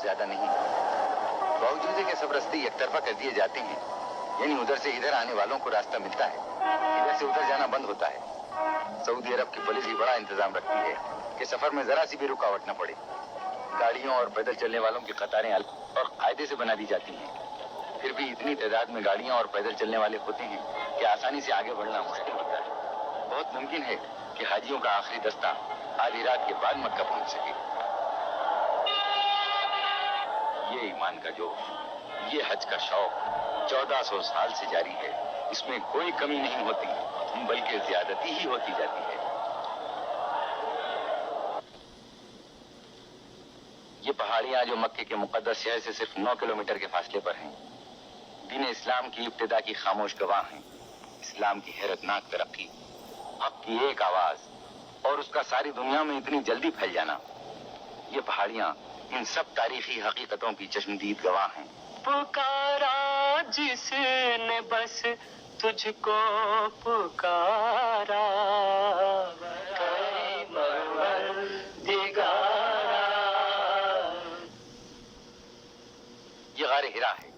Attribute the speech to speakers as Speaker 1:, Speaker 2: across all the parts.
Speaker 1: زیادہ نہیں، باوجود کہ سب راستے یک طرفہ کر دیے جاتے ہیں، یعنی ادھر سے ادھر آنے والوں کو راستہ ملتا ہے، ادھر سے ادھر جانا بند ہوتا ہے۔ سعودی عرب کی پولیس بھی بڑا انتظام رکھتی ہے کہ سفر میں ذرا سی بھی رکاوٹ نہ پڑے۔ گاڑیوں اور پیدل چلنے والوں کی قطاریں الگ اور قاعدے سے بنا دی جاتی ہیں، پھر بھی اتنی تعداد میں گاڑیاں اور پیدل چلنے والے ہوتے ہیں کہ آسانی سے آگے بڑھنا مشکل ہوتا ہے۔ بہت ممکن ہے کہ حاجیوں کا آخری دستہ آدھی رات کے بعد مکہ پہنچ سکے۔ یہ ایمان کا جوش، یہ حج کا شوق 1400 سال سے جاری ہے، اس میں کوئی کمی نہیں ہوتی بلکہ زیادتی ہی ہوتی جاتی ہے۔ یہ پہاڑیاں جو مکے کے مقدس شہر سے صرف 9 کلومیٹر کے فاصلے پر ہیں، دین اسلام کی ابتدا کی خاموش گواہ ہیں۔ اسلام کی حیرت ناک ترقی، حق کی ایک آواز اور اس کا ساری دنیا میں اتنی جلدی پھیل جانا، یہ پہاڑیاں ان سب تاریخی حقیقتوں کی چشمدید گواہ ہیں۔ پکارا جس نے بس تجھ کو پکارا، یہ غار ہرا ہے۔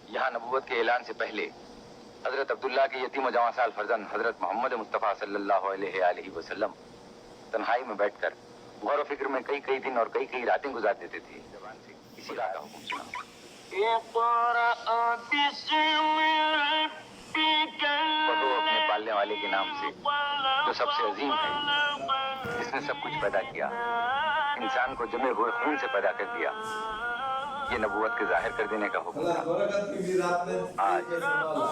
Speaker 1: یہاں نبوت کے اعلان سے پہلے حضرت عبداللہ کے یتیم و جواں سال فرزند حضرت محمد مصطفیٰ صلی اللہ علیہ وآلہ وسلم تنہائی میں بیٹھ کر غور و فکر میں کئی دن اور کئی راتیں گزار دیتے تھے۔ زبان سے اسی کا حکم سنا۔ پڑھو اپنے پالنے والے کے نام سے جو سب سے عظیم ہے، جس نے سب کچھ پیدا کیا، انسان کو جمے ہوئے خون سے پیدا کر دیا۔ یہ نبوت کے ظاہر کر دینے کا حکم تھا۔ آج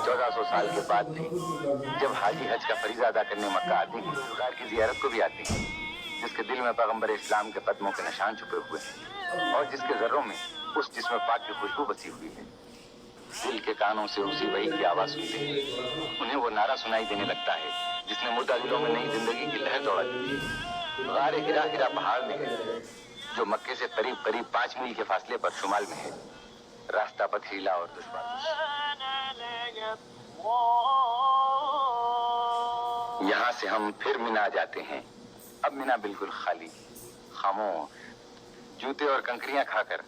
Speaker 1: 1400 سال کے بعد بھی جب حاجی حج کا فریضہ ادا کرنے مکہ آتے ہیں، غار کی زیارت کو بھی آتے ہیں، جس کے دل میں پیغمبر اسلام کے قدموں کے نشان چھپے ہوئے ہیں اور جس کے ذروں میں اس جسم پاک کی خوشبو بسی ہوئی ہے۔ دل کے کانوں سے اسی وحی کی آواز سنتے ہیں، انہیں وہ نعرہ سنائی دینے لگتا ہے جس نے مردہ دلوں میں نئی زندگی کی لہر دوڑا دی۔ غار ہرا پہاڑ میں ہے جو مکے سے قریب 5 میل کے فاصلے پر شمال میں ہے۔ راستہ پتھریلا اور دشوار۔ یہاں سے ہم پھر مینا جاتے ہیں۔ اب مینا بالکل خالی، خاموش، جوتے اور کنکریاں کھا کر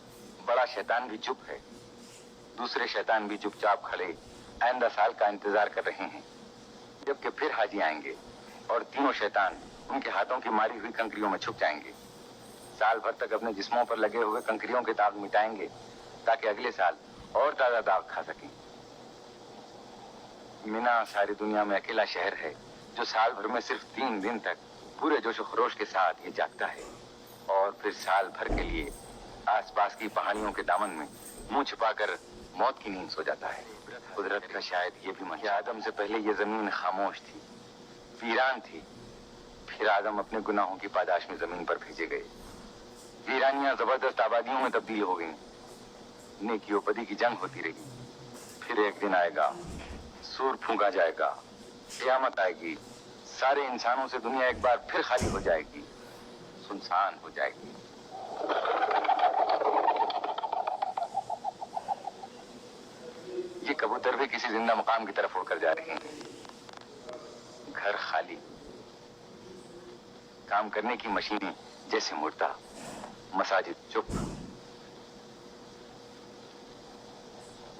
Speaker 1: بڑا شیطان بھی چپ ہے، دوسرے شیطان بھی چپ چاپ کھڑے آئندہ سال کا انتظار کر رہے ہیں جبکہ پھر حاجی آئیں گے اور تینوں شیطان ان کے ہاتھوں کی ماری ہوئی کنکریوں میں چھپ جائیں گے۔ سال بھر تک اپنے جسموں پر لگے ہوئے کنکریوں کے داغ مٹائیں گے تاکہ اگلے سال اور تازہ داغ کھا سکیں۔ مینا ساری دنیا میں اکیلا شہر ہے جو سال بھر میں صرف 3 دن تک پورے جوش و خروش کے ساتھ یہ جاگتا ہے اور پھر سال بھر کے لیے آس پاس کی پہاڑیوں کے دامن میں منہ چھپا کر موت کی نیند سو جاتا ہے۔ قدرت کا شاید یہ بھی کہ آدم سے پہلے یہ زمین خاموش تھی، ویران تھی، پھر آدم اپنے گناہوں کی پاداش میں زمین پر بھیجے گئے۔ ویرانیاں زبردست آبادیوں میں تبدیل ہو گئیں، نیکی و بدی کی جنگ ہوتی رہی۔ پھر ایک دن آئے گا، سور پھونکا جائے گا، قیامت آئے گی، سارے انسانوں سے دنیا ایک بار پھر خالی ہو جائے گی، سنسان ہو جائے گی۔ یہ کبوتر بھی کسی زندہ مقام کی طرف اڑ کر جا رہے ہیں۔ گھر خالی، کام کرنے کی مشینیں جیسے مردہ، مساجد چپ۔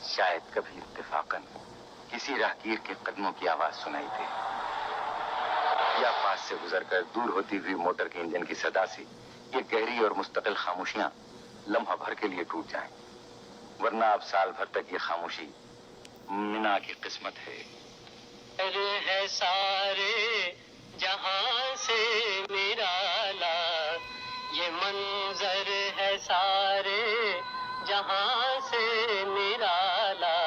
Speaker 1: شاید کبھی اتفاقاً کسی راہگیر کے قدموں کی آواز سنائی دے یا پاس سے گزر کر دور ہوتی ہوئی موٹر کے انجن کی صدا سے یہ گہری اور مستقل خاموشیاں لمحہ بھر کے لیے ٹوٹ جائیں، ورنہ اب سال بھر تک یہ خاموشی مینا کی قسمت ہے۔ ہے سارے جہاں سے نرالا، یہ منظر ہے سارے جہاں سے نرالا،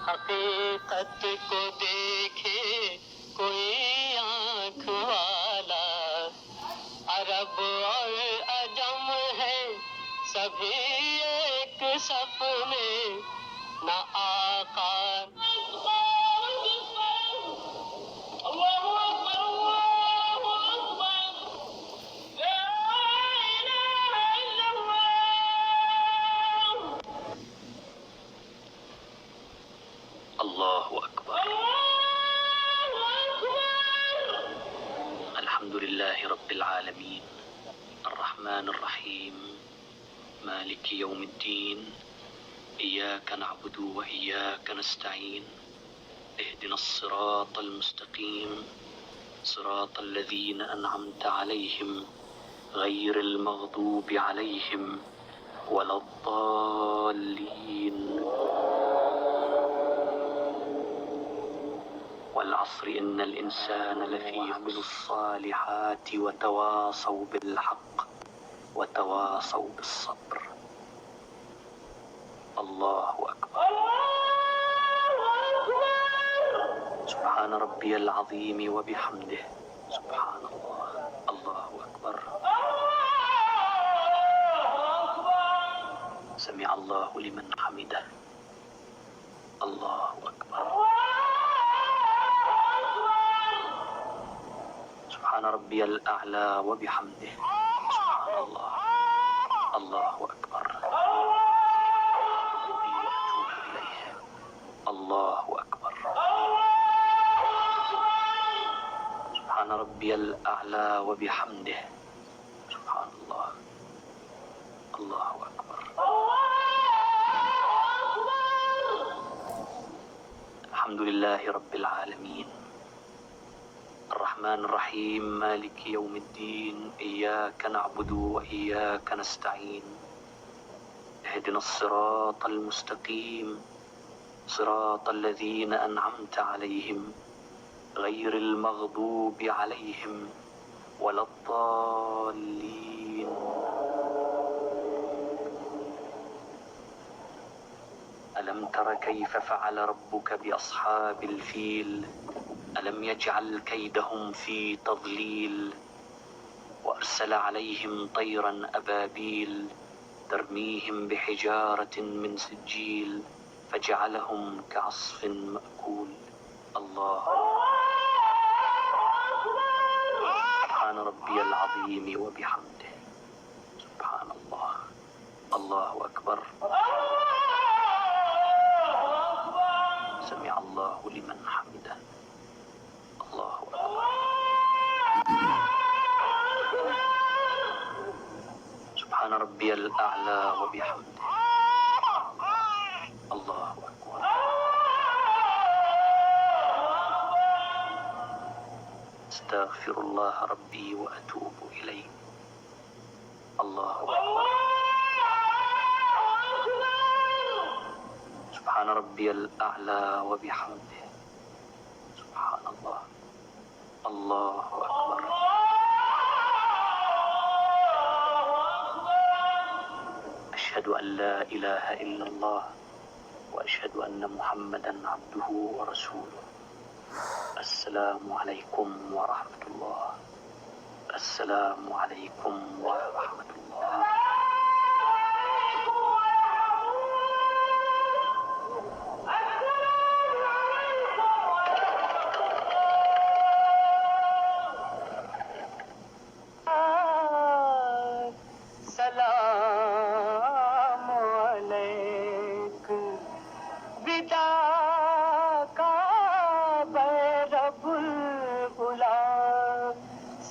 Speaker 1: حقیقت کو دیکھے کوئی آنکھ والا، عرب اور عجم ہے سبھی ایک صف میں، نہ آقا اللہ اکبر۔ الحمد للہ رب العالمین الرحمن الرحیم
Speaker 2: مالك يوم الدين إياك نعبد وإياك نستعين اهدنا الصراط المستقيم صراط الذين أنعمت عليهم غير المغضوب عليهم ولا الضالين. والعصر إن الإنسان لفي خسر الصالحات وتواصوا بالحق وتواصوا بالصبر. الله أكبر. سبحان ربي العظيم وبحمده. سبحان الله. الله أكبر. سمع الله لمن حمده. الله أكبر. سبحان ربي الأعلى وبحمده. سبحان الله. الله أكبر. الله أكبر. سبحان ربي الأعلى وبحمده. سبحان الله. الله أكبر. الحمد لله رب العالمين الرحمن الرحيم مالك يوم الدين إياك نعبد وإياك نستعين اهدنا الصراط المستقيم صراط الذين أنعمت عليهم غير المغضوب عليهم ولا الضالين. ألم تر كيف فعل ربك بأصحاب الفيل ألم يجعل كيدهم في تضليل وأرسل عليهم طيرا أبابيل ترميهم بحجارة من سجيل فجعلهم كعصف مأكول. الله. سبحان ربي العظيم وبحمده. سبحان الله. الله أكبر. سمع الله لمن حمده. الله أكبر. سبحان ربي الأعلى وبحمده. الله أكبر. استغفر الله ربي وأتوب إليه. الله أكبر. سبحان ربي الأعلى وبحمده. سبحان الله. الله أكبر. أشهد أن لا إله إلا الله وأشهد أن محمدا عبده ورسوله. السلام عليكم ورحمة الله. السلام عليكم ورحمة الله.